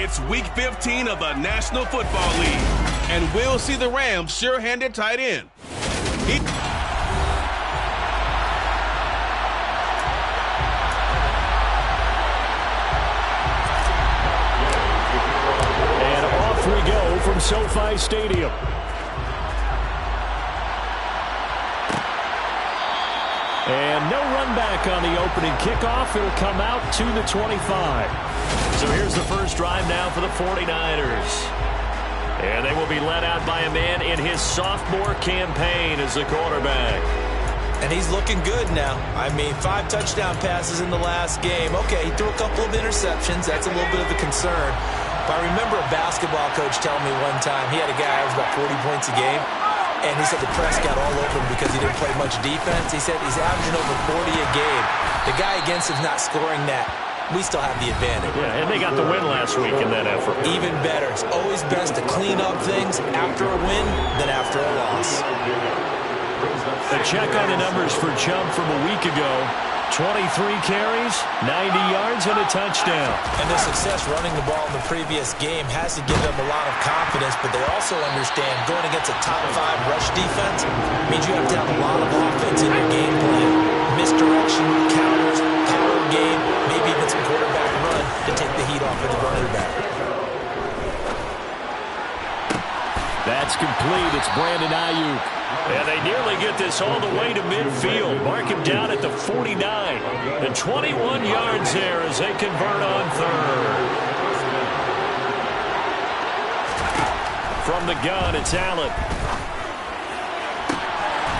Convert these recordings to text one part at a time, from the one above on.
It's Week 15 of the National Football League, and we'll see the Rams' sure-handed tight end. And off we go from SoFi Stadium. And no run back on the opening kickoff. It'll come out to the 25. So here's the first drive now for the 49ers. And they will be led out by a man in his sophomore campaign as the quarterback. And he's looking good now. I mean, 5 touchdown passes in the last game. Okay, he threw a couple of interceptions. That's a little bit of a concern. But I remember a basketball coach telling me one time he had a guy who was about 40 points a game. And he said the press got all over him because he didn't play much defense. He said he's averaging over 40 a game. The guy against him's not scoring that. We still have the advantage. Yeah, and they got the win last week in that effort. Even better. It's always best to clean up things after a win than after a loss. A check on the numbers for Chubb from a week ago. 23 carries, 90 yards, and a touchdown. And the success running the ball in the previous game has to give them a lot of confidence, but they also understand going against a top 5 rush defense means you have to have a lot of offense in your game plan. Misdirection, counters, power game, maybe even some quarterback run to take the heat off of the running back. That's complete. It's Brandon Ayuk. And they nearly get this all the way to midfield. Mark him down at the 49. And 21 yards there as they convert on third. From the gun, it's Allen.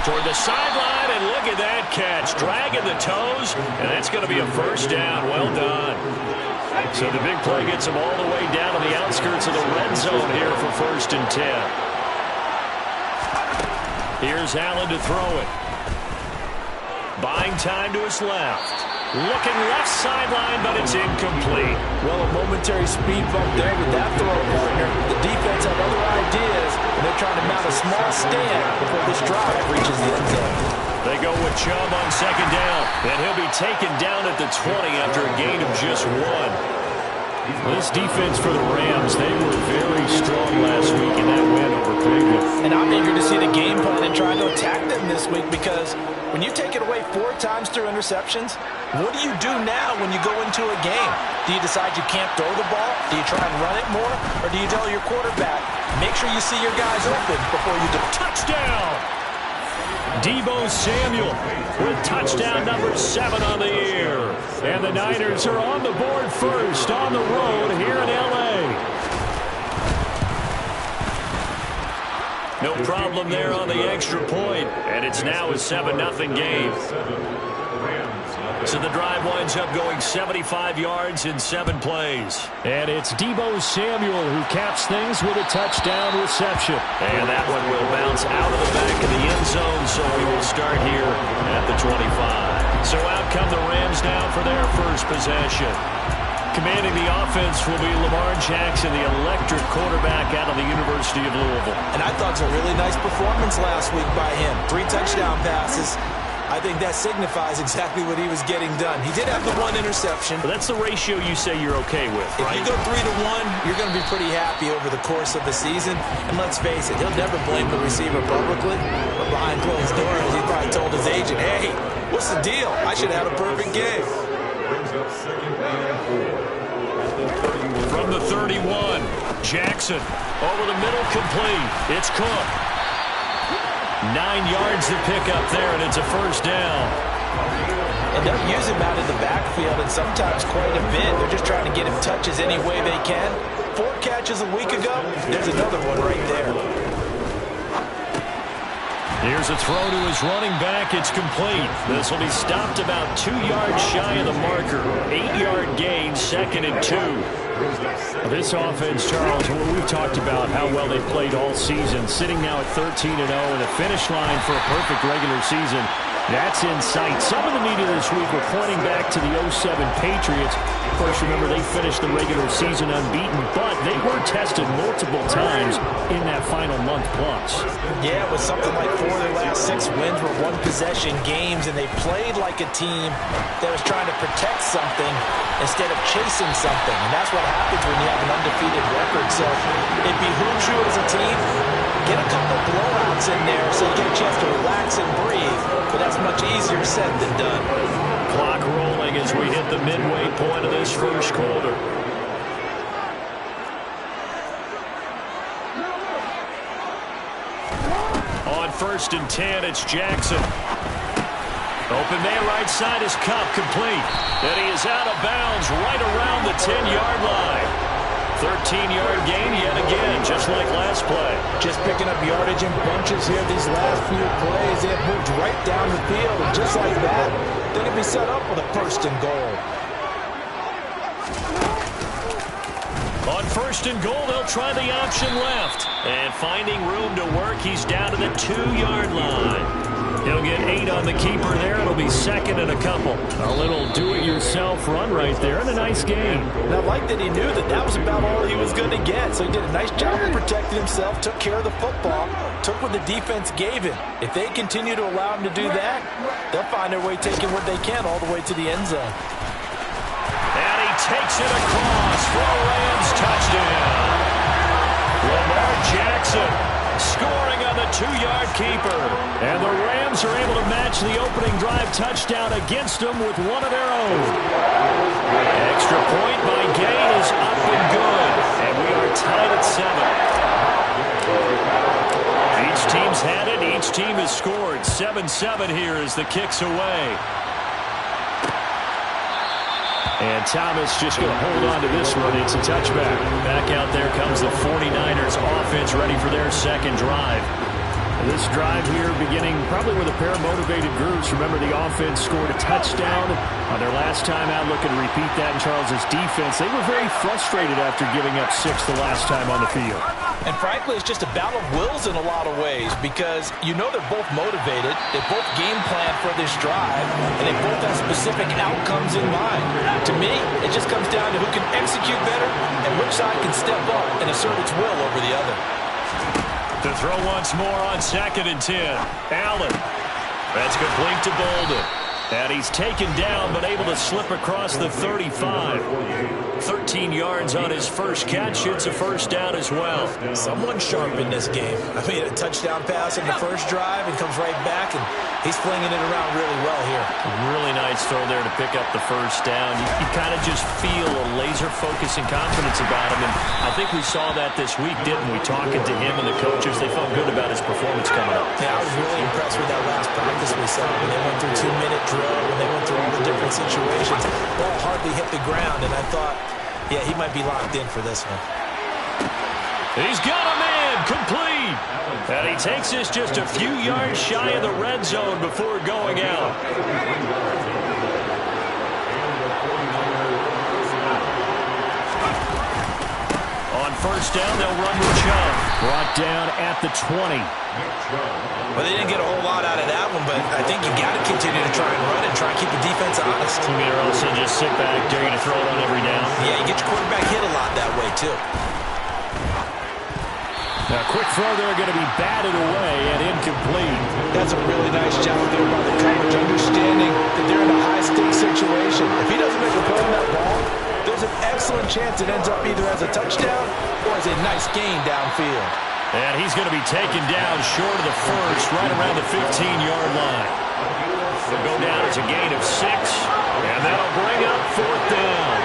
Toward the sideline, and look at that catch. Dragging the toes, and that's going to be a first down. Well done. So the big play gets them all the way down to the outskirts of the red zone here for 1st and 10. Here's Allen to throw it. Buying time to his left. Looking left sideline, but it's incomplete. Well, a momentary speed bump there with that throw partner. The defense have other ideas, and they're trying to mount a small stand before this drive reaches the end zone. They go with Chubb on 2nd down, and he'll be taken down at the 20 after a gain of just 1. This defense for the Rams, they were very strong last week in that win over Cleveland. And I'm eager to see the game plan and try to attack them this week because when you take it away 4 times through interceptions, what do you do now when you go into a game? Do you decide you can't throw the ball? Do you try and run it more? Or do you tell your quarterback, make sure you see your guys open before you do? Touchdown! Deebo Samuel with touchdown number 7 on the year. And the Niners are on the board first on the road here in L.A. No problem there on the extra point. And it's now a 7-0 game. So the drive winds up going 75 yards in 7 plays. And it's Deebo Samuel who caps things with a touchdown reception. And that one will bounce out of the back of the end zone, so we will start here at the 25. So out come the Rams now for their first possession. Commanding the offense will be Lamar Jackson, the electric quarterback out of the University of Louisville. And I thought it was a really nice performance last week by him. 3 touchdown passes. I think that signifies exactly what he was getting done. He did have the 1 interception. But that's the ratio you say you're okay with, right? If you go 3-1, you're going to be pretty happy over the course of the season. And let's face it, he'll never blame the receiver publicly. But behind closed doors, he probably told his agent, hey, what's the deal? I should have had a perfect game. From the 31, Jackson over the middle, complete. It's Cook. 9 yards to pick up there, and it's a first down. And they'll use him out in the backfield, and sometimes quite a bit. They're just trying to get him touches any way they can. 4 catches a week ago. There's another one right there. Here's a throw to his running back. It's complete. This will be stopped about 2 yards shy of the marker. 8-yard gain, 2nd and 2. This offense, Charles, we've talked about how well they played all season, sitting now at 13-0 and a finish line for a perfect regular season. That's in sight. Some of the media this week were pointing back to the 07 Patriots, Of course, remember, they finished the regular season unbeaten, but they were tested multiple times in that final month plus. Yeah, it was something like 4 of their last 6 wins were one-possession games, and they played like a team that was trying to protect something instead of chasing something. And that's what happens when you have an undefeated record. So it behooves you as a team, get a couple blowouts in there so you get a chance to relax and breathe. But that's much easier said than done. Clock rolling as we hit the midway point of this first quarter. On 1st and 10, it's Jackson. Open man right side is Kupp, complete. And he is out of bounds right around the 10-yard line. 13-yard gain yet again, just like last play. Just picking up yardage in bunches here these last few plays. They have moved right down the field, and just like that, they can be set up with a 1st and goal. On 1st and goal, they'll try the option left. And finding room to work, he's down to the 2-yard line. He'll get 8 on the keeper there. It'll be 2nd and a couple. A little do-it-yourself run right there, and a nice gain. And I like that he knew that that was about all he was going to get. So he did a nice job of protecting himself, took care of the football, took what the defense gave him. If they continue to allow him to do that, they'll find their way taking what they can all the way to the end zone. And he takes it across for a Rams touchdown. Lamar Jackson scoring on the 2-yard keeper. And the Rams are able to match the opening drive touchdown against them with one of their own. Extra point by Gain is up and good. And we are tied at 7. Each team's had it. Each team has scored. 7-7 here as the kick's away. And Thomas just going to hold on to this one. It's a touchback. Back out there comes the 49ers offense ready for their second drive. This drive here beginning probably with a pair of motivated groups. Remember, the offense scored a touchdown on their last time out. Looking to repeat that in Charles' defense. They were very frustrated after giving up 6 the last time on the field. And frankly, it's just a battle of wills in a lot of ways because you know they're both motivated. They both game plan for this drive, and they both have specific outcomes in mind. To me, it just comes down to who can execute better and which side can step up and assert its will over the other. To throw once more on 2nd and 10. Allen. That's complete to Bolden. And he's taken down, but able to slip across the 35. 13 yards on his first catch. It's a first down as well. Someone sharp in this game. I mean, a touchdown pass in the first drive and comes right back, and he's flinging it around really well here. Really nice throw there to pick up the first down. You kind of just feel a laser focus and confidence about him, and I think we saw that this week, didn't we? Talking to him and the coaches, they felt good about his performance coming up. Yeah, I was really impressed with that last practice we saw when they went through 2-minute drill, when they went through all the different situations. Ball hardly hit the ground, and I thought, yeah, he might be locked in for this one. He's got a man, complete. And he takes this just a few yards shy of the red zone before going out. On first down, they'll run with Chubb. Brought down at the 20. Well, they didn't get a whole lot out of that one, but I think you got to continue to try and run and try and keep the defense honest. You mean, or else they'll just sit back, dare you to throw it on every down? Yeah, you get your quarterback hit a lot that way, too. Now, quick throw there, going to be batted away and incomplete. That's a really nice job there by the coverage, understanding that they're in a high-stakes situation. If he doesn't make a play on that ball, there's an excellent chance it ends up either as a touchdown or as a nice gain downfield. And he's going to be taken down short of the first, right around the 15-yard line. He'll go down as a gain of 6, and that'll bring up 4th down.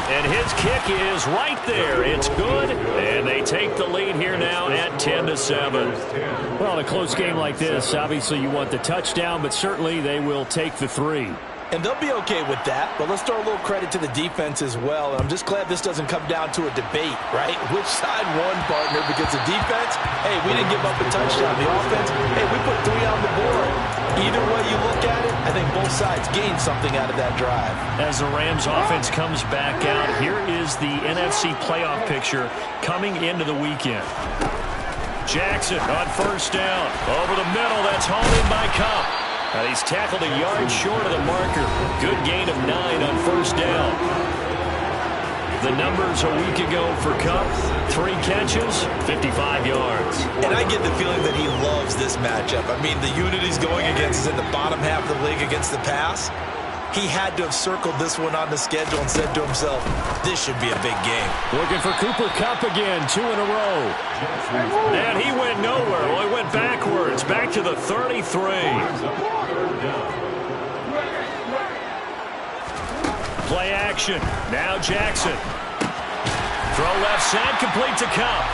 And his kick is right there. It's good, and they take the lead here now at 10-7. Well, in a close game like this, obviously you want the touchdown, but certainly they will take the 3. And they'll be okay with that, but let's throw a little credit to the defense as well. And I'm just glad this doesn't come down to a debate, right? Which side won, partner? Because the defense, hey, we didn't give up a touchdown. The offense, hey, we put 3 on the board. Either way you look at it, I think both sides gained something out of that drive. As the Rams offense comes back out, here is the NFC playoff picture coming into the weekend. Jackson on first down. Over the middle, that's hauled in by Kupp. He's tackled a yard short of the marker. Good gain of 9 on first down. The numbers a week ago for Kupp: 3 catches, 55 yards. And I get the feeling that he loves this matchup. I mean, the unit he's going against is in the bottom half of the league against the pass. He had to have circled this one on the schedule and said to himself, this should be a big game. Looking for Cooper Kupp again, 2 in a row. And he went nowhere. Well, he went backwards, back to the 33. Play action. Now Jackson. Throw left side, complete to Kupp.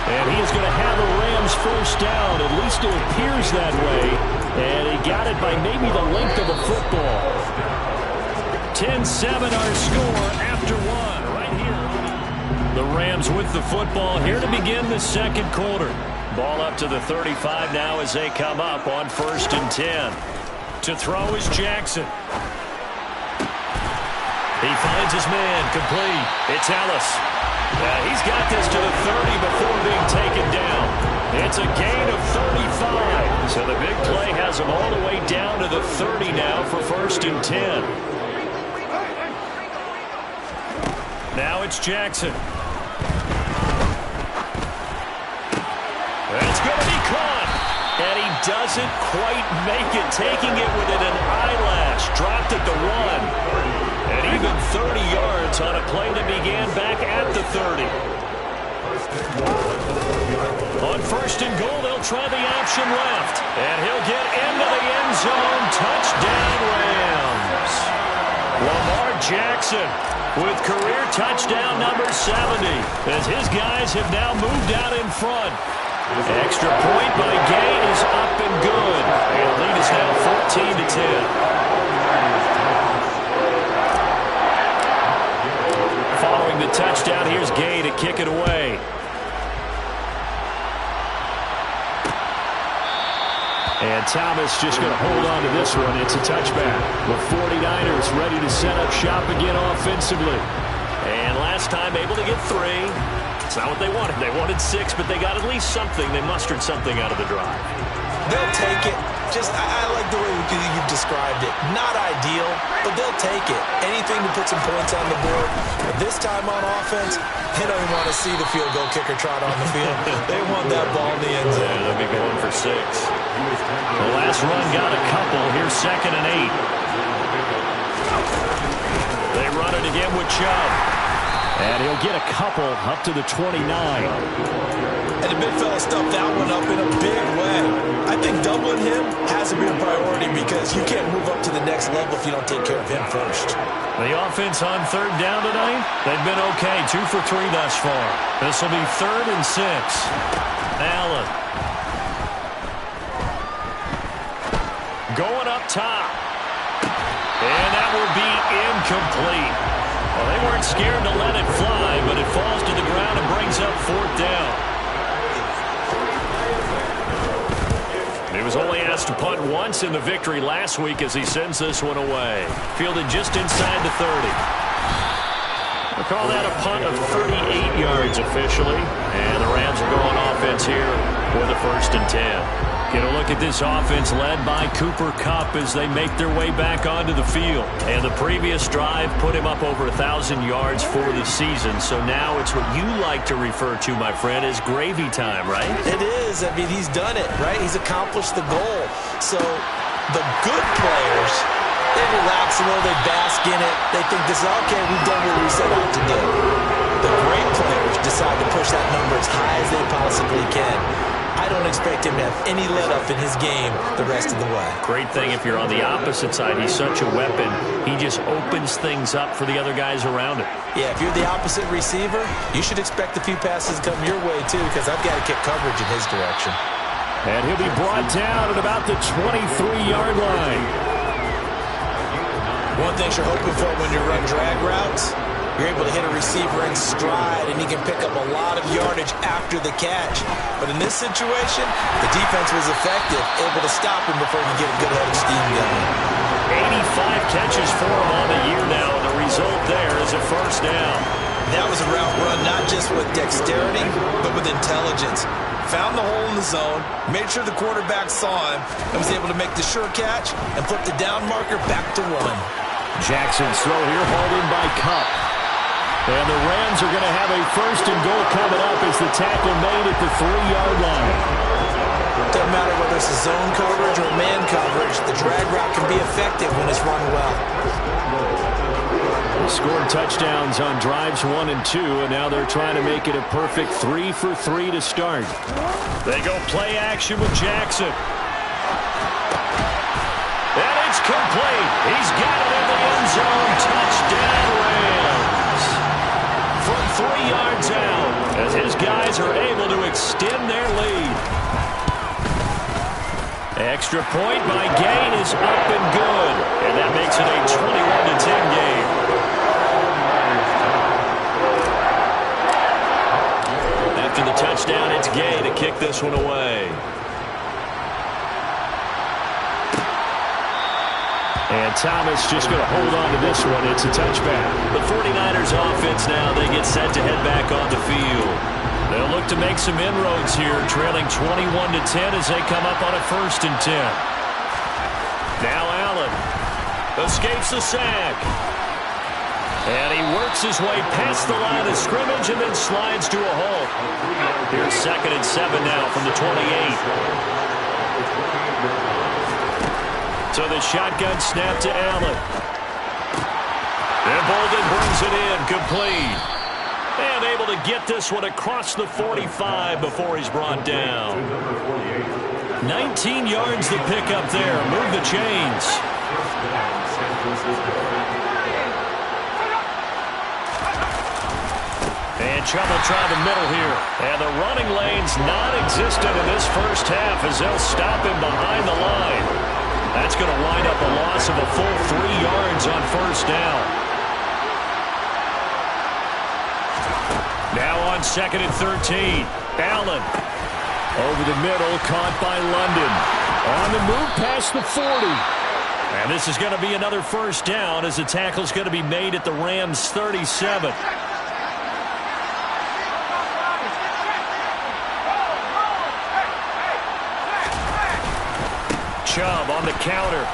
And he is going to have the Rams first down. At least it appears that way. And he got it by maybe the length of a football. 10-7 our score after 1 right here. The Rams with the football here to begin the second quarter. Ball up to the 35 now as they come up on 1st and 10. To throw is Jackson. He finds his man, complete. It's Ellis. He's got this to the 30 before being taken down. It's a gain of 35. So the big play has him all the way down to the 30 now for 1st and 10. Now it's Jackson. That's going to be caught. And he doesn't quite make it, taking it within an eyelash. Dropped at the 1. And even 30 yards on a play that began back at the 30. On 1st and goal, they'll try the option left. And he'll get into the end zone. Touchdown, Rams. Lamar Jackson with career touchdown number 70, as his guys have now moved out in front. Extra point by Gay is up and good. And the lead is now 14-10. Following the touchdown, here's Gay to kick it away. And Thomas just going to hold on to this one. It's a touchback. The 49ers ready to set up shop again offensively. And last time able to get 3. It's not what they wanted. They wanted 6, but they got at least something. They mustered something out of the drive. They'll take it. I like the way you've described it. Not ideal, but they'll take it. Anything to put some points on the board. But this time on offense, they don't even want to see the field goal kicker trot on the field. They want that ball in the end zone. Yeah, they'll be going for 6. The last run got a couple. Here's 2nd and 8. They run it again with Chubb. And he'll get a couple up to the 29. And the big fella stuffed that one up in a big way. I think doubling him has to be a priority because you can't move up to the next level if you don't take care of him first. The offense on 3rd down tonight, they've been okay. 2 for 3 thus far. This will be 3rd and 6. Allen. Going up top. And that will be incomplete. Well, they weren't scared to let it fly, but it falls to the ground and brings up 4th down. He was only asked to punt once in the victory last week as he sends this one away. Fielded just inside the 30. We'll call that a punt of 38 yards officially. And the Rams will go on offense here for the 1st and 10. Get a look at this offense led by Cooper Kupp as they make their way back onto the field. And the previous drive put him up over 1,000 yards for the season. So now it's what you like to refer to, my friend, as gravy time, right? It is. I mean, he's done it, right? He's accomplished the goal. So the good players, they relax a little, they bask in it. They think this is, okay, we've done what we set out to do. The great players decide to push that number as high as they possibly can. I don't expect him to have any let-up in his game the rest of the way. Great thing if you're on the opposite side. He's such a weapon. He just opens things up for the other guys around him. Yeah, if you're the opposite receiver, you should expect a few passes come your way, too, because I've got to kick coverage in his direction. And he'll be brought down at about the 23-yard line. One thing you're hoping for when you run drag routes, you're able to hit a receiver in stride, and he can pick up a lot of yardage after the catch. But in this situation, the defense was effective, able to stop him before he could get a good head of steam going. 85 catches for him on the year now, and the result there is a 1st down. That was a route run not just with dexterity, but with intelligence. Found the hole in the zone, made sure the quarterback saw him, and was able to make the sure catch and flip the down marker back to 1. Jackson's throw here hauled in by Kupp. And the Rams are going to have a first and goal coming up as the tackle made at the 3-yard line. Doesn't matter whether it's a zone coverage or man coverage, the drag route can be effective when it's run well. They scored touchdowns on drives 1 and 2, and now they're trying to make it a perfect 3 for 3 to start. They go play action with Jackson. And it's complete. He's got it in the end zone. Touchdown, Rams. From 3 yards out, as his guys are able to extend their lead. Extra point by Gain is up and good. And that makes it a 21-10 game. After the touchdown, it's Gay to kick this one away. And Thomas just going to hold on to this one. It's a touchback. The 49ers offense now, they get set to head back on the field. They'll look to make some inroads here, trailing 21-10 as they come up on a 1st and 10. Now Allen escapes the sack. And he works his way past the line of scrimmage and then slides to a halt. Here's 2nd and 7 now from the 28. So the shotgun snap to Allen. And Bolden brings it in, complete. And able to get this one across the 45 before he's brought down. 19 yards to pick up there. Move the chains. And Chubb will try the middle here. And the running lane's non-existent in this first half as they'll stop him behind the line. That's going to wind up a loss of a full 3 yards on 1st down. Now on 2nd and 13. Allen over the middle, caught by London. On the move past the 40. And this is going to be another 1st down as the tackle's going to be made at the Rams' 37. Chubb on the counter.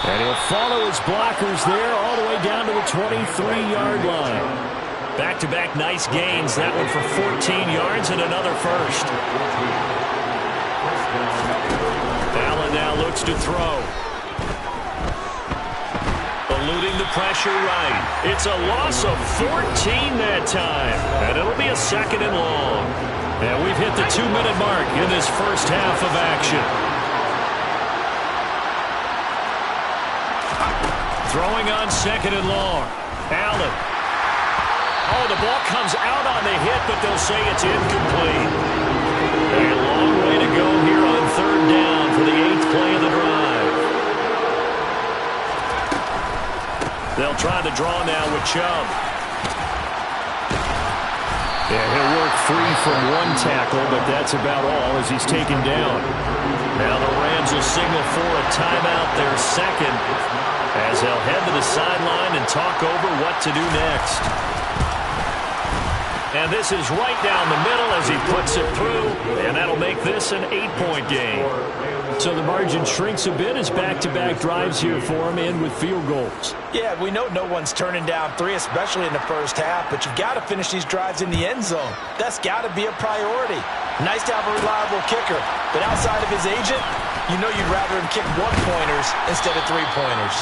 And he'll follow his blockers there all the way down to the 23-yard line. Back-to-back nice gains. That one for 14 yards and another 1st. Allen now looks to throw. Eluding the pressure right. It's a loss of 14 that time. And it'll be a 2nd and long. And we've hit the 2-minute mark in this first half of action. Throwing on 2nd and long. Allen. Oh, the ball comes out on the hit, but they'll say it's incomplete. A long way to go here on 3rd down for the 8th play of the drive. They'll try the draw now with Chubb. Yeah, he'll work free from one tackle, but that's about all as he's taken down. Now the Rams will signal for a timeout, their 2nd, as they'll head to the sideline and talk over what to do next. And this is right down the middle as he puts it through, and that'll make this an 8-point game. So the margin shrinks a bit as back-to-back drives here for him end with field goals. Yeah, we know no one's turning down 3, especially in the first half, but you've got to finish these drives in the end zone. That's got to be a priority. Nice to have a reliable kicker, but outside of his agent, you know you'd rather him kick 1-pointers instead of 3-pointers.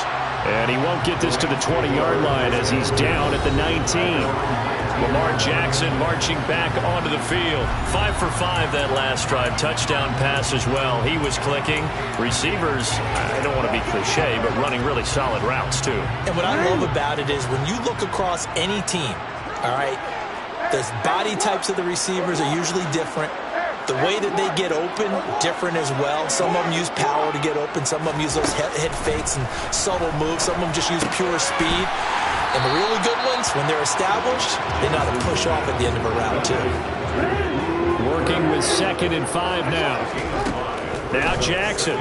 And he won't get this to the 20-yard line as he's down at the 19. Lamar Jackson marching back onto the field. 5 for 5 that last drive. Touchdown pass as well. He was clicking. Receivers, I don't want to be cliche, but running really solid routes too. And what I love about it is when you look across any team, all right, the body types of the receivers are usually different. The way that they get open, different as well. Some of them use power to get open. Some of them use those head fakes and subtle moves. Some of them just use pure speed. And the really good ones, when they're established, they know how to push off at the end of a route, too. Working with 2nd and 5 now. Now Jackson.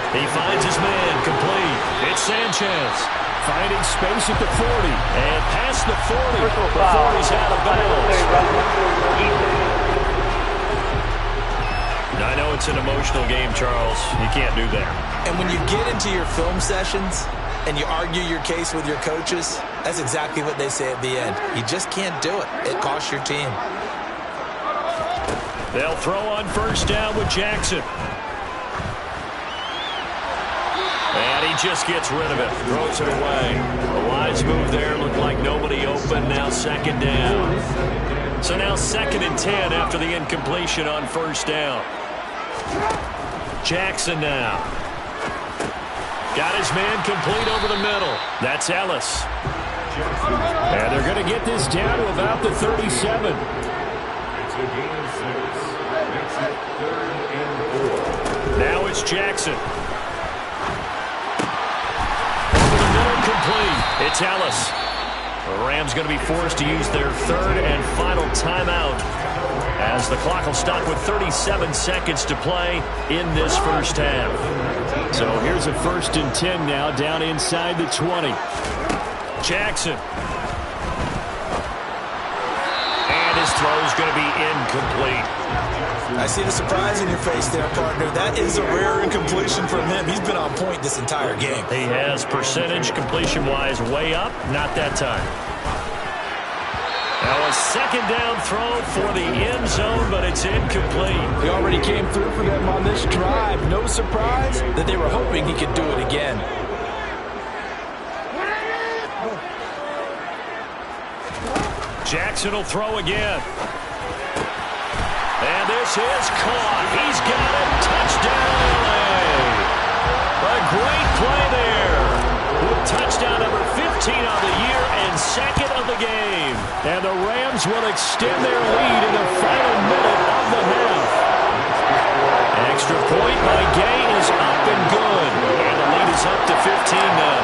He finds his man complete. It's Sanchez. Finding space at the 40. And past the 40 before he's out of bounds. I know it's an emotional game, Charles. You can't do that. And when you get into your film sessions and you argue your case with your coaches, that's exactly what they say at the end. You just can't do it. It costs your team. They'll throw on first down with Jackson. And he just gets rid of it. Throws it away. A wise move there. Looked like nobody open. Now second down. So now 2nd and 10 after the incompletion on first down. Jackson now. Got his man complete over the middle. That's Ellis. And they're going to get this down to about the 37. Now it's Jackson. Over the middle, complete. It's Ellis. The Rams going to be forced to use their 3rd and final timeout as the clock will stop with 37 seconds to play in this first half. So here's a 1st and 10 now down inside the 20. Jackson. And his throw is going to be incomplete. I see the surprise in your face there, partner. That is a rare incompletion from him. He's been on point this entire game. He has percentage completion-wise way up. Not that time. Now a 2nd down throw for the end zone, but it's incomplete. He already came through for them on this drive. No surprise that they were hoping he could do it again. Jackson will throw again. And this is caught. He's got it. Touchdown, LA. A great play there. With touchdown number 15 on the year and 2nd of the game. And the Rams will extend their lead in the final minute of the half. Extra point by Gay is up and good. And the lead is up to 15 now.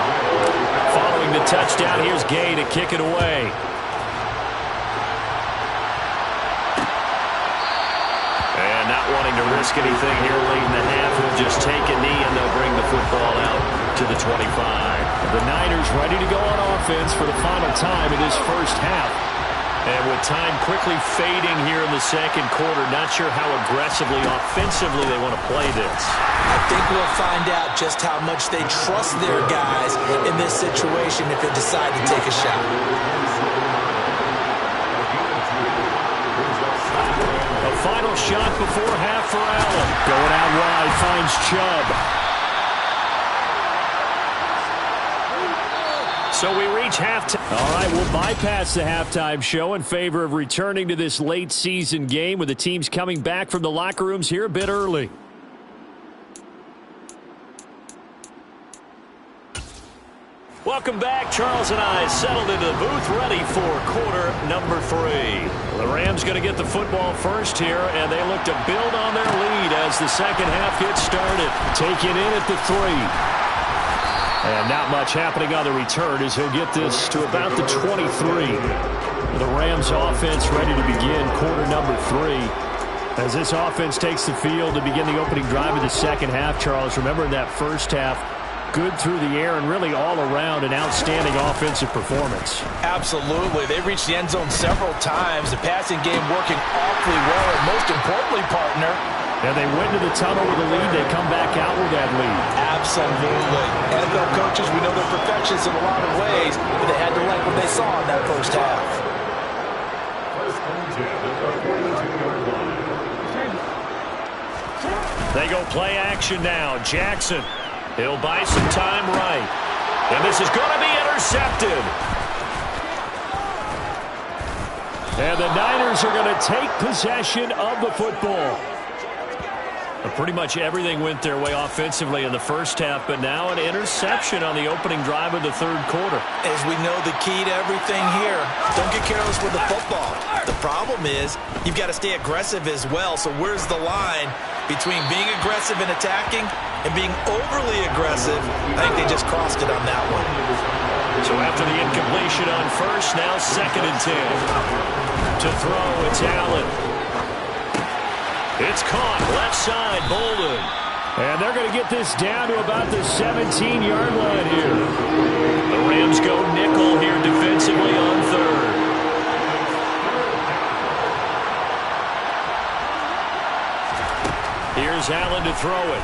Following the touchdown, here's Gay to kick it away. Not wanting to risk anything here late in the half. He'll just take a knee and they'll bring the football out to the 25. The Niners ready to go on offense for the final time in this first half. And with time quickly fading here in the 2nd quarter, not sure how aggressively, offensively they want to play this. I think we'll find out just how much they trust their guys in this situation if they decide to take a shot. Final shot before half for Allen. Going out wide, finds Chubb. So we reach halftime. All right, we'll bypass the halftime show in favor of returning to this late season game with the teams coming back from the locker rooms here a bit early. Welcome back. Charles and I settled into the booth ready for quarter number 3. The Rams going to get the football first here, and they look to build on their lead as the second half gets started. Take it in at the 3. And not much happening on the return as he'll get this to about the 23. The Rams offense ready to begin quarter number 3. As this offense takes the field to begin the opening drive of the second half, Charles, remember in that first half, good through the air and really all around an outstanding offensive performance. Absolutely. They reached the end zone several times. The passing game working awfully well, and most importantly, partner. And they went to the tunnel with a lead. They come back out with that lead. Absolutely. NFL coaches, we know they're perfectionists in a lot of ways, but they had to like what they saw in that first half. They go play action now. Jackson. He'll buy some time right. And this is going to be intercepted. And the Niners are going to take possession of the football. Pretty much everything went their way offensively in the first half, but now an interception on the opening drive of the 3rd quarter. As we know, the key to everything here, don't get careless with the football. The problem is you've got to stay aggressive as well. So where's the line between being aggressive and attacking and being overly aggressive? I think they just crossed it on that one. So after the incompletion on first, now 2nd and 10. To throw, it's Allen. It's caught, left side, Bolden. And they're going to get this down to about the 17-yard line here. The Rams go nickel here defensively on third. Here's Allen to throw it.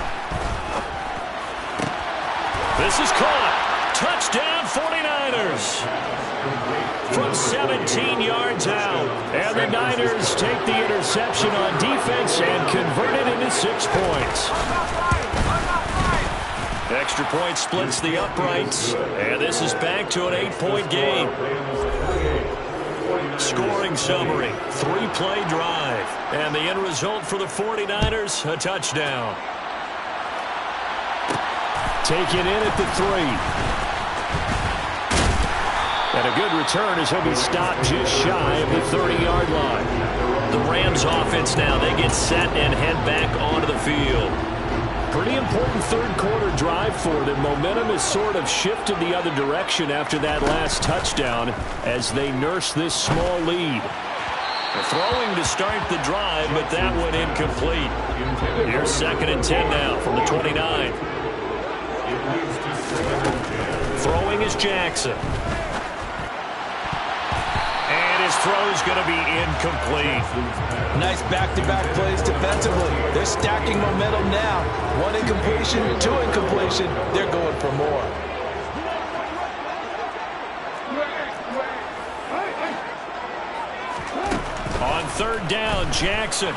This is caught. Touchdown 49ers. From 17 yards out. And the Niners take the interception on defense and convert it into 6 points. Extra point splits the uprights. And this is back to an 8-point game. Scoring summary. 3-play drive. And the end result for the 49ers, a touchdown. Taken in at the 3. And a good return as he'll be stopped just shy of the 30-yard line. The Rams offense now, they get set and head back onto the field. Pretty important third-quarter drive for them. Momentum has sort of shifted the other direction after that last touchdown as they nurse this small lead. They're throwing to start the drive, but that one incomplete. Here's 2nd and 10 now from the 29. Throwing is Jackson. And his throw is going to be incomplete. Nice back-to-back plays defensively. They're stacking momentum now. 1 incompletion, 2 incompletion. They're going for more. On 3rd down, Jackson.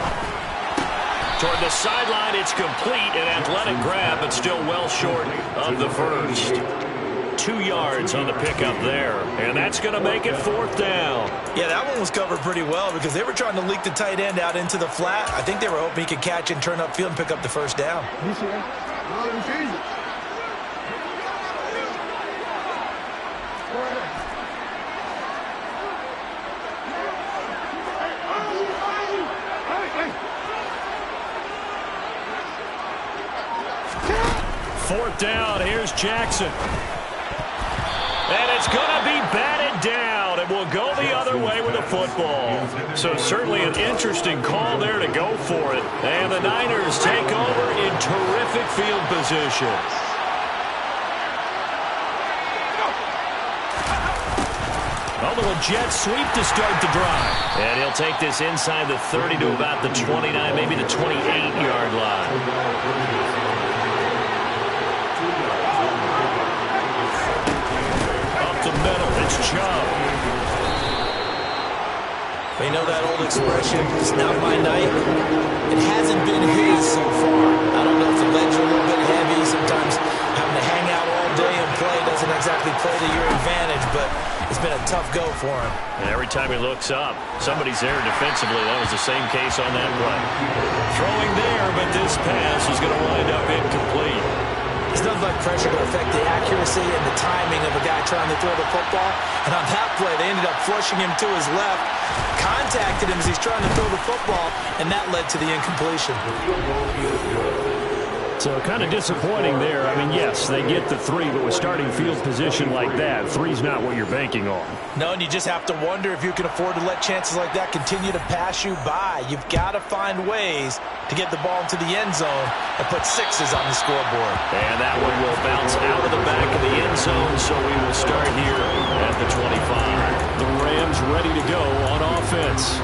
Toward the sideline, it's complete. An athletic grab, but still well short of the first. 2 yards on the pickup there. And that's going to make it 4th down. Yeah, that one was covered pretty well because they were trying to leak the tight end out into the flat. I think they were hoping he could catch and turn upfield and pick up the 1st down. Fourth down, here's Jackson. And it's going to be batted down. It will go the other way with the football. So certainly an interesting call there to go for it. And the Niners take over in terrific field position. A little jet sweep to start the drive. And he'll take this inside the 30 to about the 29, maybe the 28-yard line. Middle, it's Chubb. You know that old expression, it's not my night. It hasn't been his so far. I don't know if the legs are a little bit heavy. Sometimes having to hang out all day and play doesn't exactly play to your advantage, but it's been a tough go for him. And every time he looks up, somebody's there defensively. That was the same case on that play. Throwing there, but this pass is going to wind up incomplete. It's nothing like pressure to affect the accuracy and the timing of a guy trying to throw the football. And on that play, they ended up flushing him to his left, contacted him as he's trying to throw the football, and that led to the incompletion. So kind of disappointing there. I mean, yes, they get the 3, but with starting field position like that, 3's not what you're banking on. No, and you just have to wonder if you can afford to let chances like that continue to pass you by. You've got to find ways to get the ball into the end zone and put 6s on the scoreboard. And that one will bounce out of the back of the end zone, so we will start here at the 25. The Rams ready to go on offense.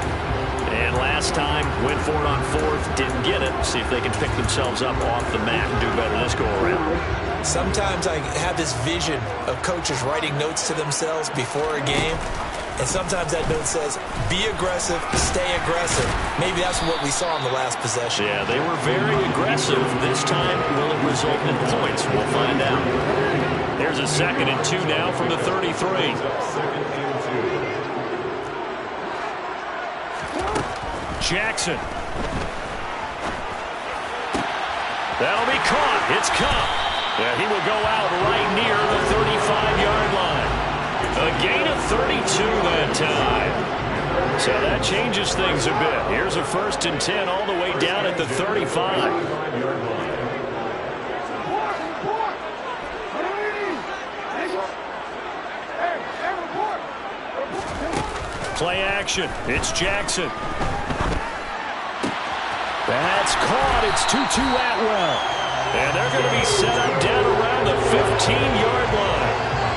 And last time, went for it on 4th, didn't get it. See if they can pick themselves up off the mat and do better this go-around. Sometimes I have this vision of coaches writing notes to themselves before a game, and sometimes that note says, be aggressive, stay aggressive. Maybe that's what we saw in the last possession. Yeah, they were very aggressive. This time, will it result in points? We'll find out. There's a 2nd and 2 now from the 33. Jackson. That'll be caught. It's Kupp. Yeah, he will go out right near the 35-yard line. A gain of 32 that time. So that changes things a bit. Here's a 1st and 10 all the way down at the 35. Play action. It's Jackson. That's caught. It's Tutu Atwell. And they're going to be set up down around the 15-yard line.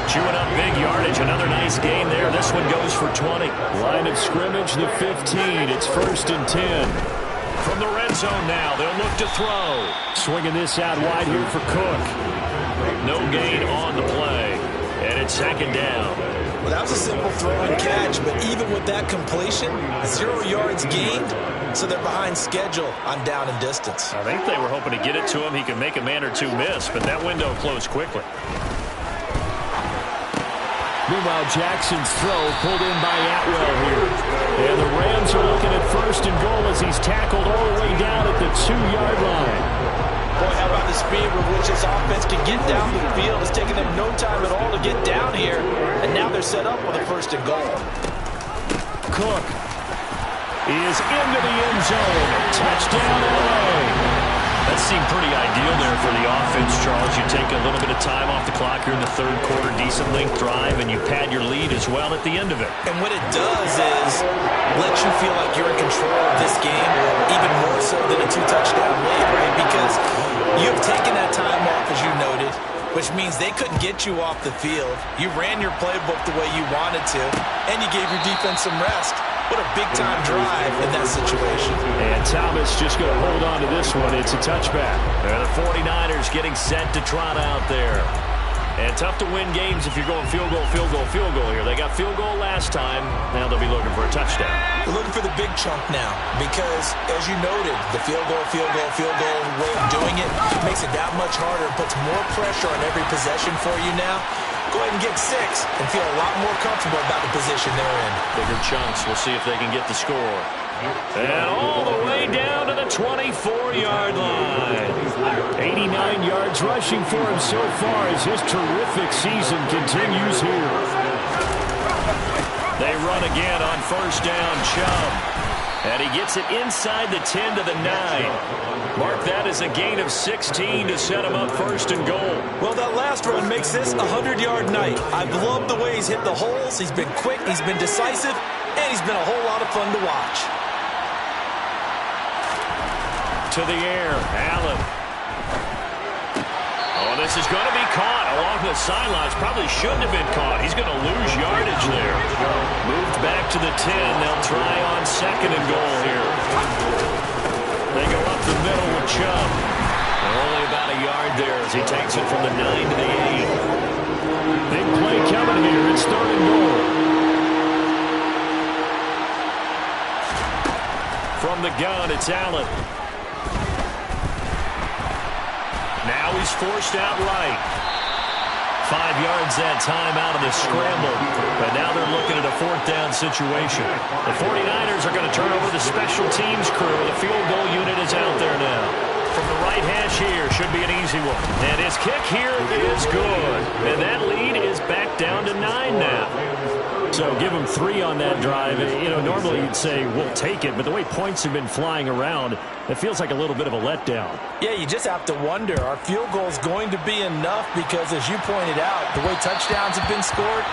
Chewing up big yardage. Another nice gain there. This one goes for 20. Line of scrimmage, the 15. It's 1st and 10. From the red zone now, they'll look to throw. Swinging this out wide here for Cook. No gain on the play. And it's 2nd down. Well, that was a simple throw and catch, but even with that completion, 0 yards gained, so they're behind schedule on down and distance. I think they were hoping to get it to him. He could make a man or two miss, but that window closed quickly. Meanwhile, Jackson's throw pulled in by Atwell here. And the Rams are looking at 1st and goal as he's tackled all the way down at the 2-yard line. Boy, how about the speed with which this offense can get down the field? It's taken them no time at all to get down here. And now they're set up with a 1st and goal. Cook is into the end zone. Touchdown, LA. That seemed pretty ideal there for the offense, Charles. You take a little bit of time off the clock here in the 3rd quarter, decent length drive, and you pad your lead as well at the end of it. And what it does is let you feel like you're in control of this game, even more so than a 2-touchdown lead, right? Because you've taken that time off, as you noted, which means they couldn't get you off the field. You ran your playbook the way you wanted to, and you gave your defense some rest. What a big-time drive in that situation. And Thomas just going to hold on to this one. It's a touchback. And the 49ers getting set to trot out there. And tough to win games if you're going field goal, field goal, field goal here. They got field goal last time. Now they'll be looking for a touchdown. We're looking for the big chunk now because, as you noted, the field goal way of doing it makes it that much harder and puts more pressure on every possession for you now. Go ahead and get 6 and feel a lot more comfortable about the position they're in. Bigger chunks. We'll see if they can get the score. And all the way down to the 24-yard line. 89 yards rushing for him so far as his terrific season continues here. They run again on 1st down, Chubb. And he gets it inside the 10 to the 9. Mark that as a gain of 16 to set him up 1st and goal. Well, that last run makes this a 100-yard night. I've loved the way he's hit the holes. He's been quick, he's been decisive, and he's been a whole lot of fun to watch. To the air, Allen. Oh, this is going to be caught along the sidelines. Probably shouldn't have been caught. He's going to lose yardage there. Moved back to the 10. They'll try on 2nd and goal here. They go up the middle with Chubb. Only about a yard there as he takes it from the 9 to the 8. Big play coming here. It's 3rd and goal. From the gun, it's Allen. Now he's forced out right. 5 yards that time out of the scramble. But now they're looking at a 4th down situation. The 49ers are going to turn over the special teams crew. The field goal unit is out there now. From the right hash here, should be an easy one. And his kick here is good. And that lead is back down to 9 now. So give them 3 on that drive. You know, normally you'd say, we'll take it, but the way points have been flying around, it feels like a little bit of a letdown. Yeah, you just have to wonder, are field goals going to be enough? Because, as you pointed out, the way touchdowns have been scored,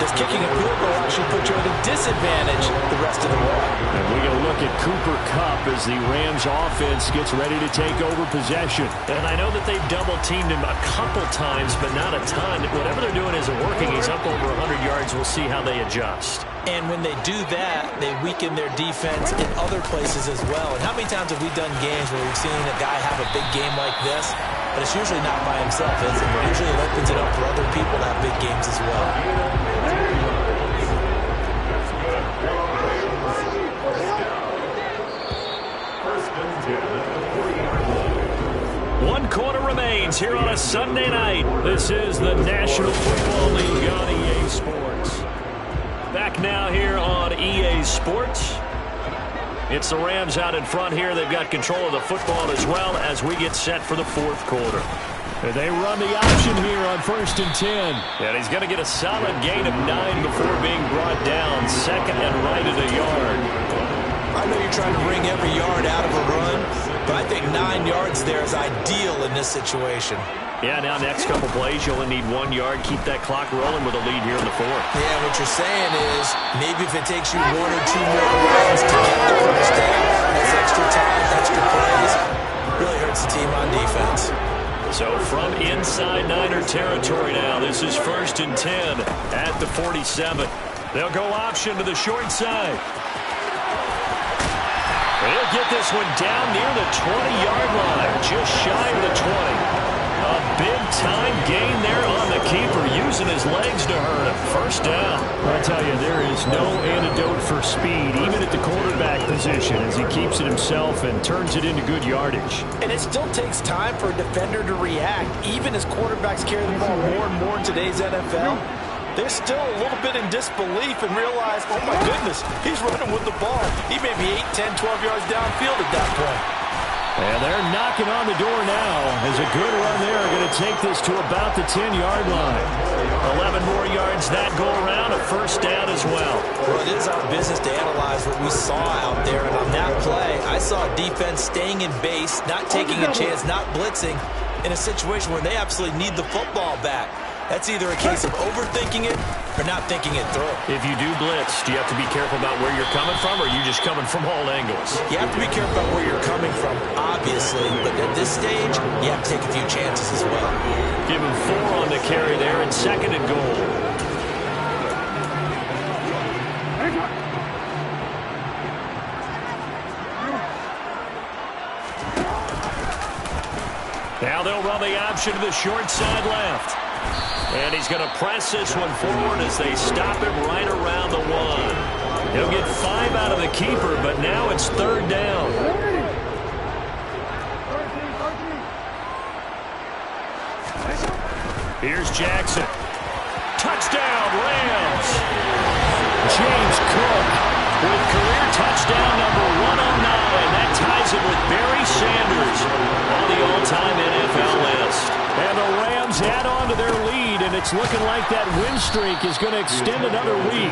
does kicking a field goal actually put you at a disadvantage the rest of the way? And we're going to look at Cooper Kupp as the Rams offense gets ready to take over possession. And I know that they've double-teamed him a couple times, but not a ton. Whatever they're doing isn't working. He's up over 100 yards. We'll see how they adjust. And when they do that, they weaken their defense in other places as well. And how many times have we done games where we've seen a guy have a big game like this, but it's usually not by himself, is it? Usually it opens it up for other people to have big games as well. One quarter remains here on a Sunday night. This is the National Football League on EA Sports. Back now here on EA Sports. It's the Rams out in front here. They've got control of the football as well as we get set for the 4th quarter. And they run the option here on 1st and 10. And he's going to get a solid gain of 9 before being brought down. 2nd and right at a yard. I know you're trying to bring every yard out of a run, but I think 9 yards there is ideal in this situation. Yeah, now next couple plays, you only need 1 yard. Keep that clock rolling with a lead here in the 4th. Yeah, what you're saying is maybe if it takes you 1 or 2 more runs to get the first down, that's extra time, extra plays, really hurt hurts the team on defense. So from inside Niner territory now, this is 1st and 10 at the 47. They'll go option to the short side. They'll get this one down near the 20-yard line, just shy of the 20. A big-time gain there on the keeper, using his legs to hurt him. First down. I tell you, there is no antidote for speed, even at the quarterback position, as he keeps it himself and turns it into good yardage. And it still takes time for a defender to react. Even as quarterbacks carry the ball more and more in today's NFL, they're still a little bit in disbelief and realize, oh my goodness, he's running with the ball. He may be 8, 10, 12 yards downfield at that point. And they're knocking on the door now as a good run there are going to take this to about the 10-yard line. 11 more yards that go around, a first down as well. Well, it is our business to analyze what we saw out there. And on that play, I saw a defense staying in base, not taking a chance, not blitzing in a situation where they absolutely need the football back. That's either a case of overthinking it or not thinking it through. If you do blitz, do you have to be careful about where you're coming from, or are you just coming from all angles? You have to be careful about where you're coming from, obviously. But at this stage, you have to take a few chances as well. Give him 4 on the carry there, and 2nd and goal. Now they'll run the option to the short side left. And he's going to press this one forward as they stop him right around the 1. He'll get 5 out of the keeper, but now it's 3rd down. Here's Jackson. Touchdown, Rams. James Cook with career touchdown number 109. That ties him with Barry Sanders on the all-time NFL list. And the Rams add on to their lead, and it's looking like that win streak is going to extend another week.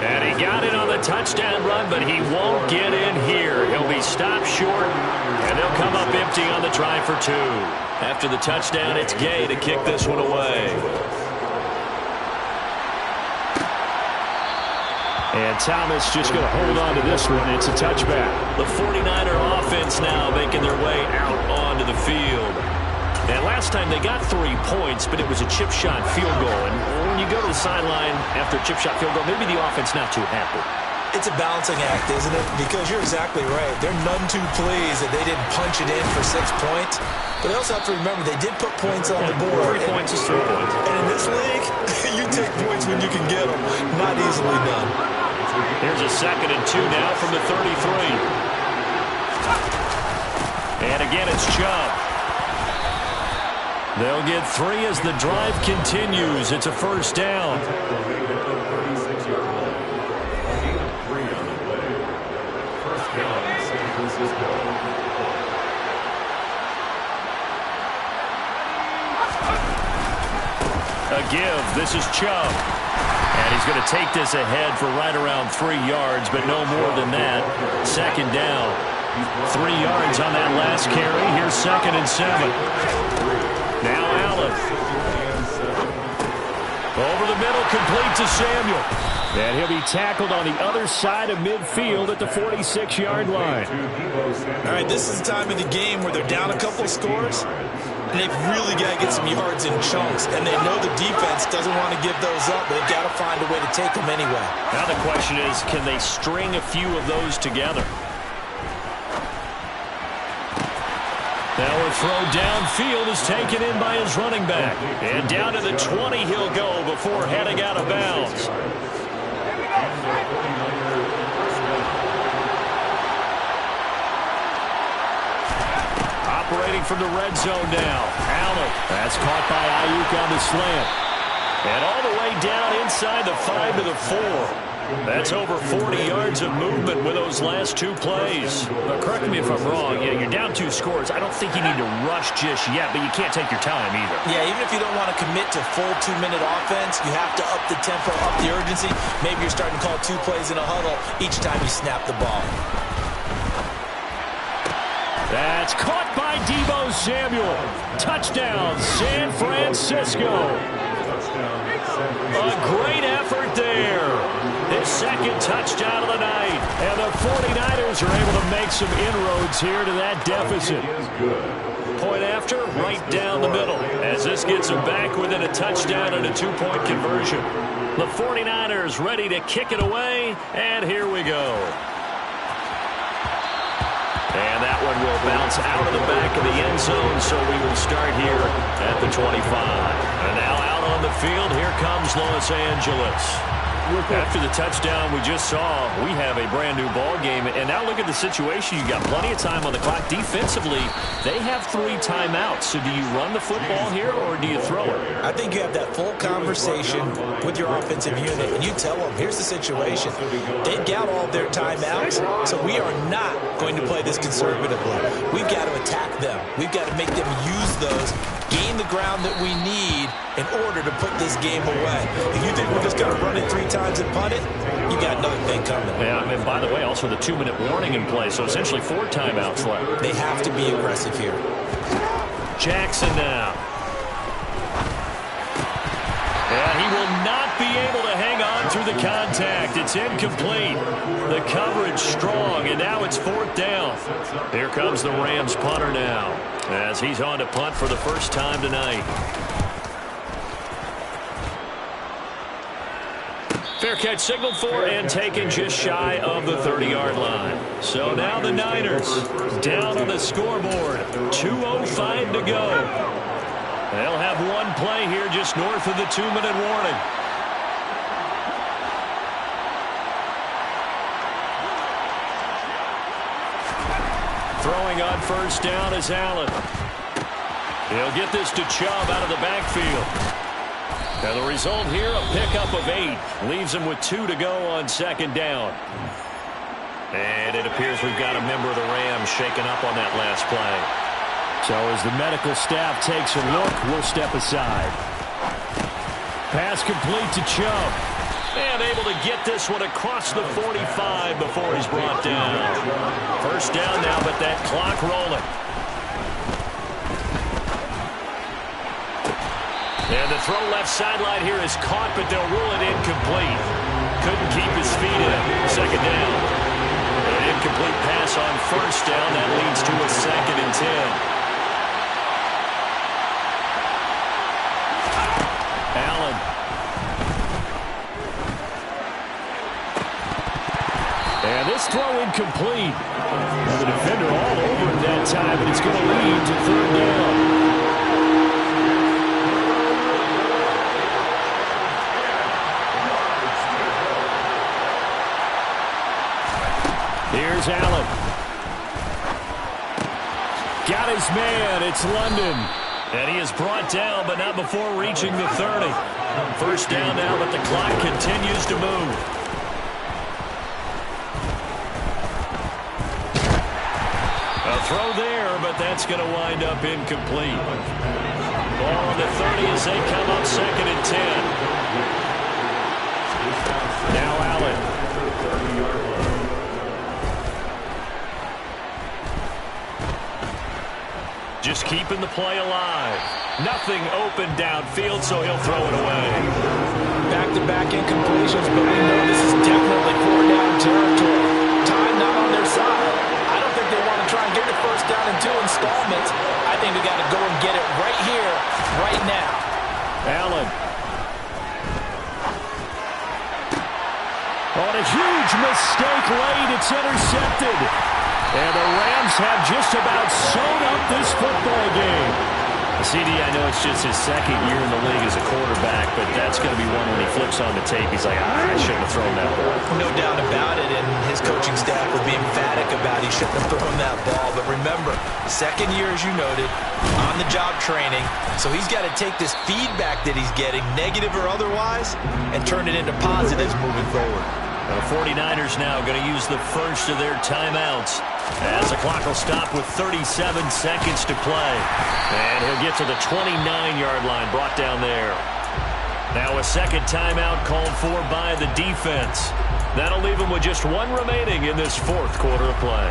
And he got in on the touchdown run, but he won't get in here. He'll be stopped short, and they'll come up empty on the try for 2. After the touchdown, it's Gay to kick this one away. And Thomas just going to hold on to this one. It's a touchback. The 49er offense now making their way out onto the field. And last time they got 3 points, but it was a chip shot field goal. And when you go to the sideline after a chip shot field goal, maybe the offense not too happy. It's a balancing act, isn't it? Because you're exactly right. They're none too pleased that they didn't punch it in for 6 points. But they also have to remember they did put points on the board. 3 points is 3 points. And in this league, you take points when you can get them. Not easily done. Here's a 2nd and 2 now from the 33. And again, it's Chubb. They'll get 3 as the drive continues. It's a first down. A give. This is Chubb. And he's going to take this ahead for right around 3 yards, but no more than that. 2nd down. 3 yards on that last carry. Here's 2nd and 7. Now Allen. Over the middle, complete to Samuel. And he'll be tackled on the other side of midfield at the 46-yard line. All right, this is the time of the game where they're down a couple of scores, and they've really got to get some yards in chunks, and they know the defense doesn't want to give those up, but they've got to find a way to take them anyway. Now the question is, can they string a few of those together? Now a throw downfield is taken in by his running back. And down to the 20 he'll go before heading out of bounds. Operating from the red zone now. Allen. That's caught by Ayuk on the slant. And all the way down inside the 5 to the 4. That's over 40 yards of movement with those last 2 plays. But correct me if I'm wrong. Yeah, you're down 2 scores. I don't think you need to rush just yet, but you can't take your time either. Yeah, even if you don't want to commit to full 2-minute offense, you have to up the tempo, up the urgency. Maybe you're starting to call 2 plays in a huddle each time you snap the ball. That's caught by Deebo Samuel. Touchdown, San Francisco. A great effort there. His 2nd touchdown of the night. And the 49ers Broncos are able to make some inroads here to that deficit. Point after, right down the middle, as this gets them back within a touchdown and a two-point conversion. The 49ers ready to kick it away, and here we go. And that one will bounce out of the back of the end zone, so we will start here at the 25. And now out on the field, here comes Los Angeles. After the touchdown we just saw, we have a brand-new ball game. And now look at the situation. You've got plenty of time on the clock. Defensively, they have 3 timeouts. So do you run the football here, or do you throw it? I think you have that full conversation with your offensive unit, and you tell them, here's the situation. They've got all their timeouts, so we are not going to play this conservatively. We've got to attack them. We've got to make them use those, gain the ground that we need in order to put this game away. If you think we're just going to run it 3 times and punt it, you got another thing coming. Yeah, and by the way, also the 2-minute warning in play, so essentially 4 timeouts left. They have to be aggressive here. Jackson now. And he will not be able to hang on through the contact. It's incomplete. The coverage strong, and now it's 4th down. Here comes the Rams punter now, as he's on to punt for the first time tonight. Fair catch signaled for and taken just shy of the 30-yard line. So now the Niners down on the scoreboard. 2:05 to go. They'll have one play here just north of the 2-minute warning. Throwing on first down is Allen. He'll get this to Chubb out of the backfield. And the result here, a pickup of 8. Leaves him with 2 to go on 2nd down. And it appears we've got a member of the Rams shaken up on that last play. So as the medical staff takes a look, we'll step aside. Pass complete to Chubb. And able to get this one across the 45 before he's brought down. First down now, but that clock rolling. And the throw left sideline here is caught, but they'll rule it incomplete. Couldn't keep his feet in. 2nd down. An incomplete pass on first down. That leads to a 2nd and 10. Allen. And this throw incomplete. Well, the defender all over it that time, but it's going to lead to 3rd down. Here's Allen. Got his man. It's London. And he is brought down, but not before reaching the 30. First down now, but the clock continues to move. A throw there, but that's going to wind up incomplete. Ball on the 30 as they come up 2nd and 10. Now Allen. Just keeping the play alive. Nothing open downfield, so he'll throw it away. Back-to-back incompletions, but we know this is definitely 4-down territory. Time not on their side. I don't think they want to try and get the first down in 2 installments. I think they got to go and get it right here, right now. Allen. On a huge mistake late, it's intercepted. And the Rams have just about sewn up this football game. CD, I know it's just his 2nd year in the league as a quarterback, but that's going to be one when he flips on the tape. He's like, I shouldn't have thrown that ball. No doubt about it, and his coaching staff would be emphatic about he shouldn't have thrown that ball. But remember, 2nd year, as you noted, on-the-job training. So he's got to take this feedback that he's getting, negative or otherwise, and turn it into positives moving forward. The 49ers now going to use the first of their timeouts as the clock will stop with 37 seconds to play. And he'll get to the 29-yard line, brought down there. Now a 2nd timeout called for by the defense. That'll leave him with just 1 remaining in this 4th quarter of play.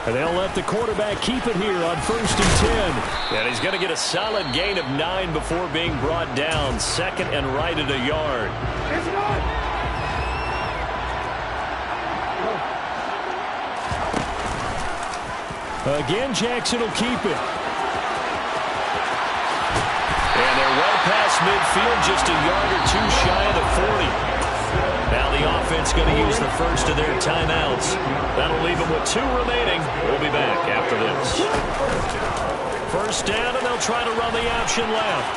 And they'll let the quarterback keep it here on 1st and 10. And he's going to get a solid gain of 9 before being brought down. 2nd and right at a yard. Again, Jackson will keep it. And they're well past midfield, just a yard or two shy of the 40. Now the offense going to use the first of their timeouts. That'll leave them with 2 remaining. We'll be back after this. First down, and they'll try to run the option left.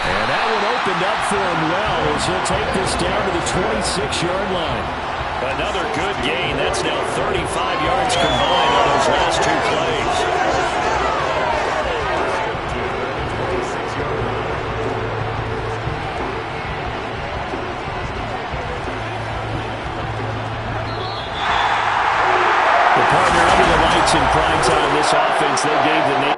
And that one opened up for him well as he'll take this down to the 26-yard line. Another good gain. That's now 35 yards combined on those last 2 plays. Partner under the lights in prime time. This offense, they gave the name.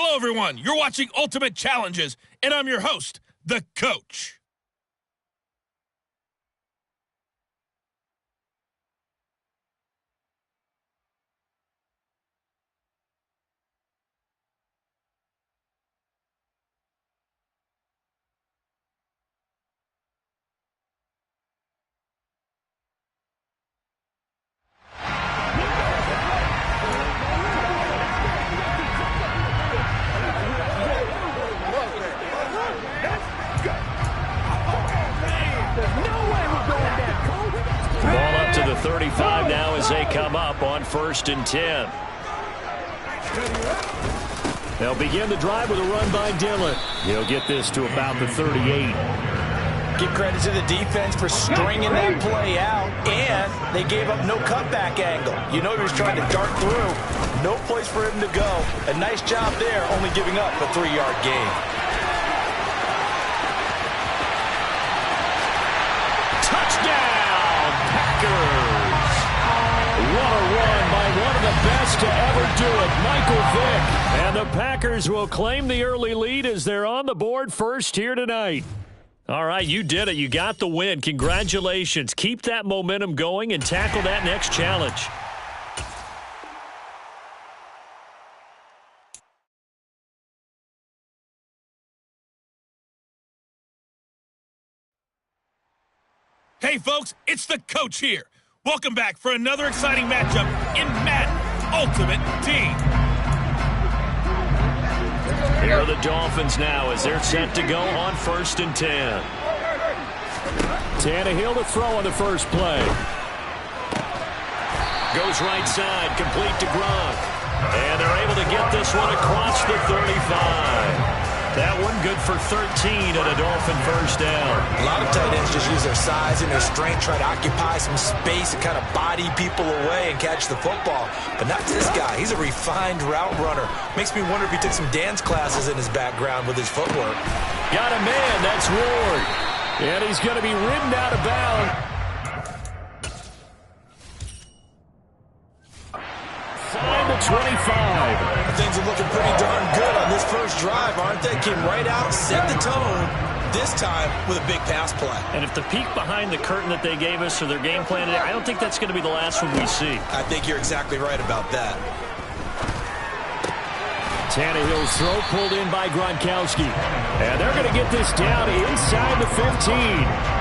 Hello, everyone. You're watching Ultimate Challenges, and I'm your host, The Coach. Ball up to the 35 now as they come up on 1st and 10. They'll begin the drive with a run by Dillon. He'll get this to about the 38. Give credit to the defense for stringing that play out, and they gave up no cutback angle. You know he was trying to dart through. No place for him to go. A nice job there, only giving up a 3-yard gain. Touchdown, Packers! What a run by one of the best to ever do it, Michael Vick. And the Packers will claim the early lead as they're on the board first here tonight. All right, you did it. You got the win. Congratulations. Keep that momentum going and tackle that next challenge. Hey, folks, it's the Coach here. Welcome back for another exciting matchup in Madden Ultimate Team. Here are the Dolphins now as they're set to go on 1st and 10. Tannehill to throw on the first play. Goes right side, complete to Gronk. And they're able to get this one across the 35. That one good for 13 and a Dolphin first down. A lot of tight ends just use their size and their strength, try to occupy some space and kind of body people away and catch the football. But not this guy. He's a refined route runner. Makes me wonder if he took some dance classes in his background with his footwork. Got a man. That's Ward. And he's going to be ridden out of bounds. Inside the 25. Things are looking pretty darn good on this first drive, aren't they? Came right out, set the tone, this time with a big pass play. And if the peek behind the curtain that they gave us or their game plan today, I don't think that's going to be the last one we see. I think you're exactly right about that. Tannehill's throw pulled in by Gronkowski. And they're going to get this down inside the 15.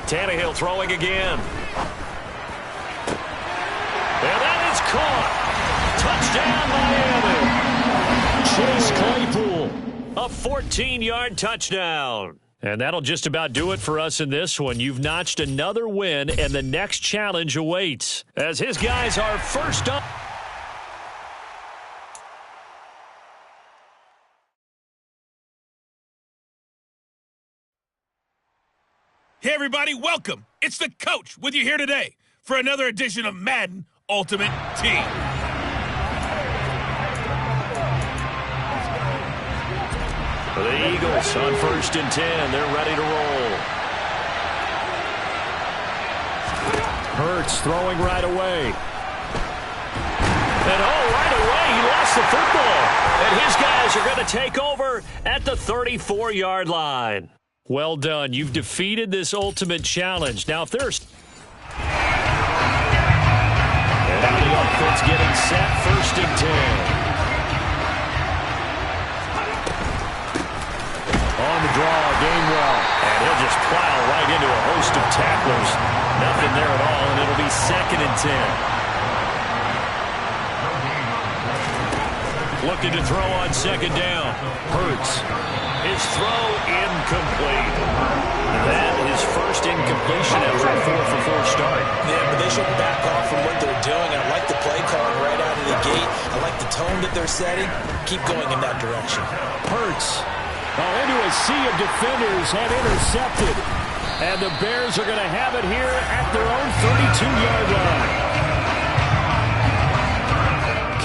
Tannehill throwing again. And that is caught. Touchdown, Miami. Chase Claypool, a 14-yard touchdown. And that'll just about do it for us in this one. You've notched another win, and the next challenge awaits as his guys are first up. Hey, everybody, welcome. It's the Coach with you here today for another edition of Madden Ultimate Team. The Eagles on 1st and 10. They're ready to roll. Hurts throwing right away. And right away, he lost the football. And his guys are going to take over at the 34-yard line. Well done. You've defeated this ultimate challenge. Now, if there's... And now the offense getting set, 1st and 10. On the draw, Gainwell. And he'll just plow right into a host of tacklers. Nothing there at all, and it'll be 2nd and 10. Looking to throw on 2nd down. Hurts. His throw incomplete. That is first incompletion after a 4-for-4 start. Yeah, but they should back off from what they're doing. I like the play call right out of the gate. I like the tone that they're setting. Keep going in that direction. Hurts. Into a sea of defenders and intercepted. And the Bears are going to have it here at their own 32-yard line.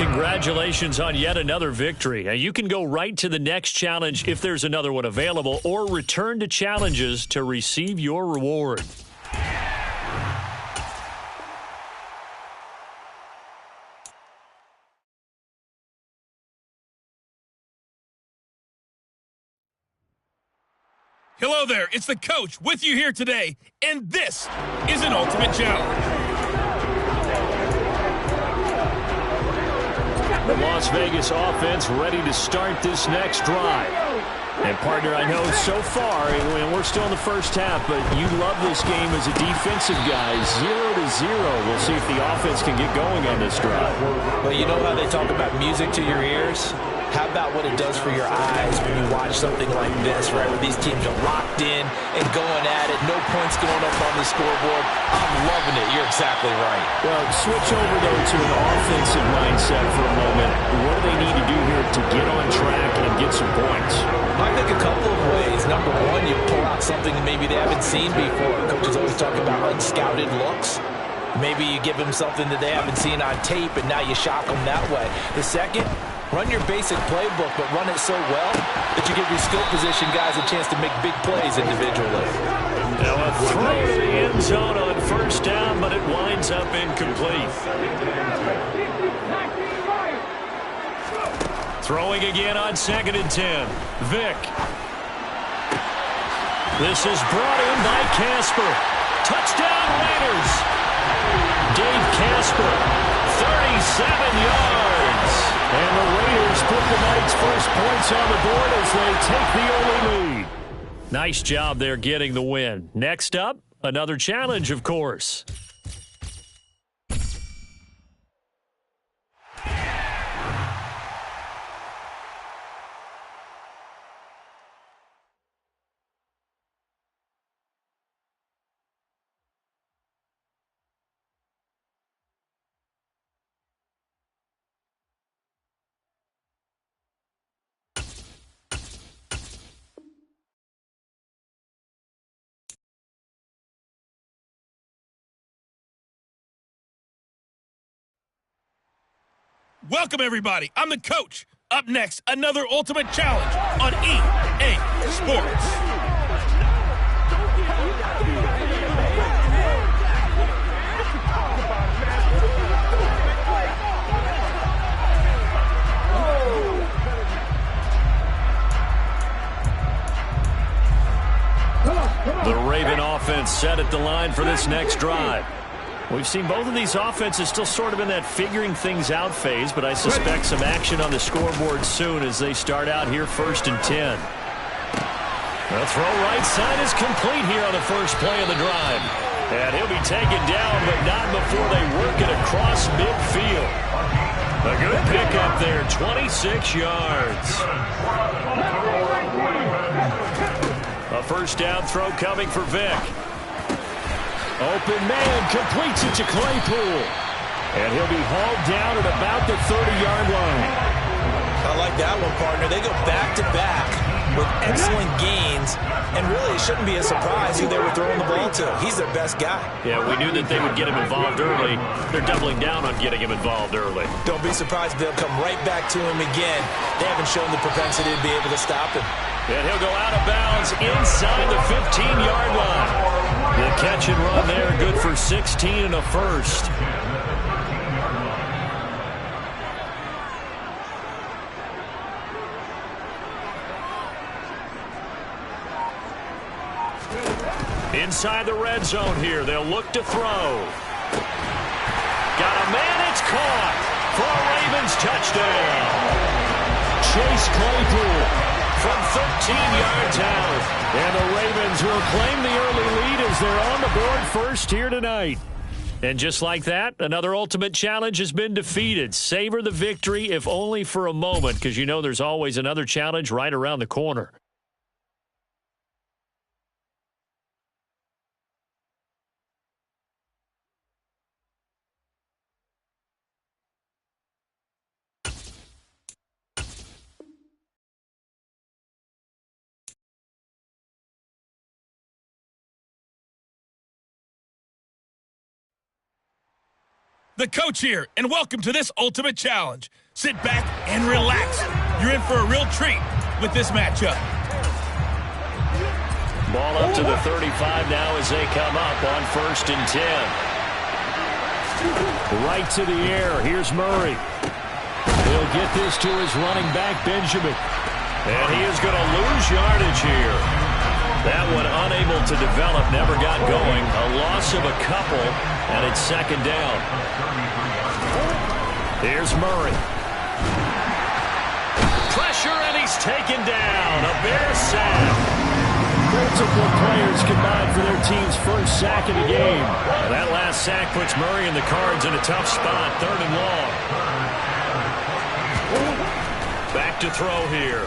Congratulations on yet another victory. Now, you can go right to the next challenge if there's another one available, or return to challenges to receive your reward. Hello there, it's the coach with you here today, and this is an Ultimate Challenge. The Las Vegas offense ready to start this next drive. And, partner, I know so far, we're still in the first half, but you love this game as a defensive guy. 0-0. We'll see if the offense can get going on this drive. Well, you know how they talk about music to your ears? How about what it does for your eyes when you watch something like this, right, where these teams are locked in and going at it, no points going up on the scoreboard? I'm loving it. You're exactly right. Well, switch over, though, to an offensive mindset for a moment. What do they need to do here to get on track and get some points? I think a couple of ways. Number one, you pull out something that maybe they haven't seen before. Coaches always talk about unscouted looks. Maybe you give them something that they haven't seen on tape, and now you shock them that way. The second, run your basic playbook, but run it so well that you give your skill position guys a chance to make big plays individually. Now a throw to the end zone on first down, but it winds up incomplete. Throwing again on 2nd and 10. Vick. This is brought in by Casper. Touchdown Raiders. Dave Casper, 37 yards. And the Raiders put the night's first points on the board as they take the early lead. Nice job there getting the win. Next up, another challenge, of course. Welcome, everybody. I'm the coach. Up next, another Ultimate Challenge on EA Sports. The Raven offense set at the line for this next drive. We've seen both of these offenses still sort of in that figuring things out phase, but I suspect some action on the scoreboard soon as they start out here 1st and 10. The throw right side is complete here on the first play of the drive. And he'll be taken down, but not before they work it across midfield. A good pickup there, 26 yards. A first down throw coming for Vick. Open man, completes it to Claypool. And he'll be hauled down at about the 30-yard line. I like that one, partner. They go back-to-back with excellent gains. And really, it shouldn't be a surprise who they were throwing the ball to. He's their best guy. Yeah, we knew that they would get him involved early. They're doubling down on getting him involved early. Don't be surprised if they'll come right back to him again. They haven't shown the propensity to be able to stop him. And he'll go out of bounds inside the 15-yard line. The catch and run there, good for 16 and a first. Inside the red zone here, they'll look to throw. Got a man, it's caught for a Ravens touchdown. Chase Claypool from 13 yards out. And the Ravens will claim the early lead as they're on the board first here tonight. And just like that, another Ultimate Challenge has been defeated. Savor the victory, if only for a moment, because you know there's always another challenge right around the corner. The coach here, and welcome to this Ultimate Challenge. Sit back and relax. You're in for a real treat with this matchup. Ball up to the 35 now as they come up on 1st and 10. Right to the air. Here's Murray. He'll get this to his running back, Benjamin. And he is going to lose yardage here. That one unable to develop, never got going. A loss of a couple, and it's second down. Here's Murray. Pressure, and he's taken down. A Bear sack. Multiple players combined for their team's first sack of the game. That last sack puts Murray and the Cards in a tough spot, 3rd and long. Back to throw here.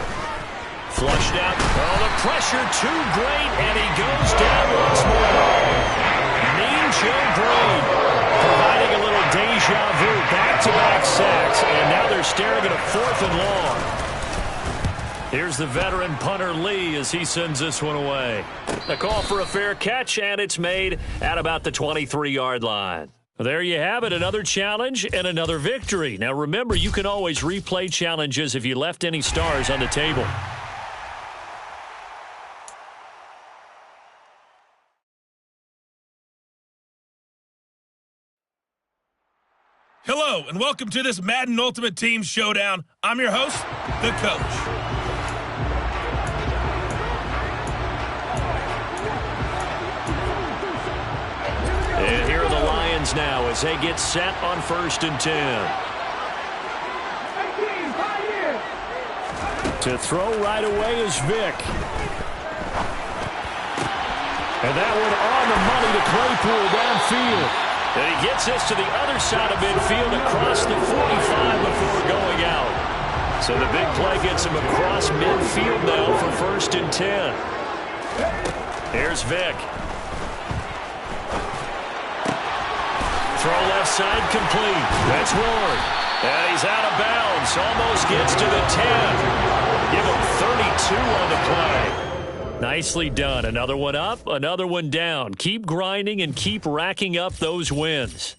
Flushed out. Oh, the pressure too great, and he goes down once more. Mean Joe Braid providing a little deja vu. Back-to-back sacks, and now they're staring at a 4th and long. Here's the veteran punter Lee as he sends this one away. The call for a fair catch, and it's made at about the 23-yard line. There you have it, another challenge and another victory. Now remember, you can always replay challenges if you left any stars on the table. Hello, and welcome to this Madden Ultimate Team Showdown. I'm your host, the Coach. And here are the Lions now as they get set on 1st and 10. To throw right away is Vick. And that one on the money to Claypool downfield. And he gets this to the other side of midfield across the 45 before going out. So the big play gets him across midfield now for 1st and 10. Here's Vick. Throw left side complete. That's Ward. And he's out of bounds. Almost gets to the 10. Give him 32 on the play. Nicely done. Another one up, another one down. Keep grinding and keep racking up those wins.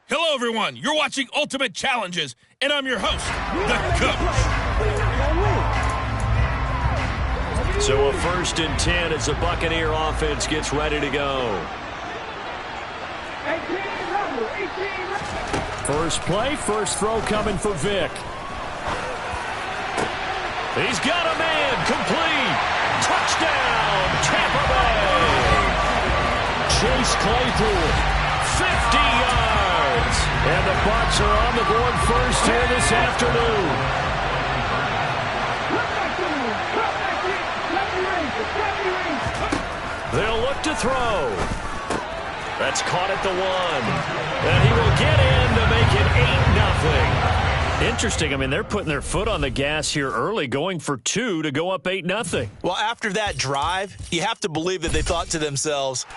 Hello, everyone. You're watching Ultimate Challenges, and I'm your host, the Coach. So a 1st and 10 as the Buccaneer offense gets ready to go. First play, first throw coming for Vick. He's got a man, complete. Touchdown, Tampa Bay. Chase Claypool. 50 yards. And the Bucs are on the board first here this afternoon. They'll look to throw. That's caught at the 1. And he will get in to make it 8-0. Interesting. I mean, they're putting their foot on the gas here early, going for 2 to go up 8-0. Well, after that drive, you have to believe that they thought to themselves,